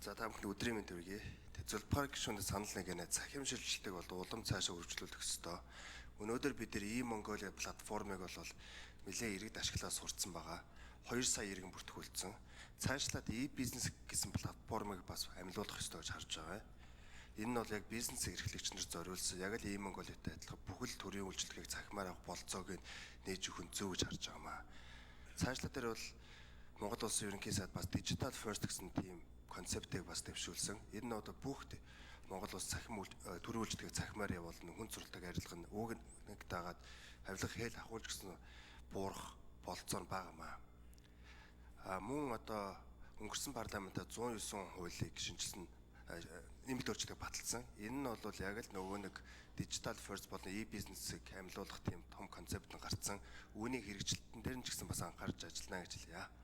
За та бүхэн өдрийн мэнд хүргэе. Зөвлөмөр гишүүнд санал нэгэнэ захим шилжилтийг бол улам цаашаа хөгжүүлэх ёстой. Өнөөдөр бид нар e-Mongolia платформыг бол нэлээд иргэд ашиглаад сурцсан байгаа. 2 сая иргэн бүртгүүлсэн. Цаашлаад e-бизнес гэсэн платформыг бас амьлуулах ёстой гэж харж байгаа. Энэ нь бол яг бизнес эрхлэгч нар зориулсан. Яг л e-Mongolia-тай адилхан бүхэл төрлийн үйлчлэгийг цахимаар авах болцоог нээж өгөх нь зөв гэж харж байгаамаа. Цаашлаад дээр бол Монгол улсын ерөнхий сайд бас digital first гэсэн тийм концептыг бас дэвшүүлсэн. Энэ нь одоо бүх Монгол улс цахим төрийн үйлчлэгийг цахимаар явуулна, хүн сурталчилгааг арилгах нь үг нэг дагаад авилга хэл ахуулж гэсэн буурах болцоо байгаамаа. Мөн одоо өнгөрсөн парламентад 109 хуулийг шинжилсэн нэмэлт өөрчлөлтөд баталсан. Энэ нь бол яг л нөгөө нэг digital first болон e-бизнесийг амьлуулах тийм том концепт нь гарцсан. Үүнийг хэрэгжилтэн дээр нь ч гэсэн бас анхаарч ажиллана гэж хэлье.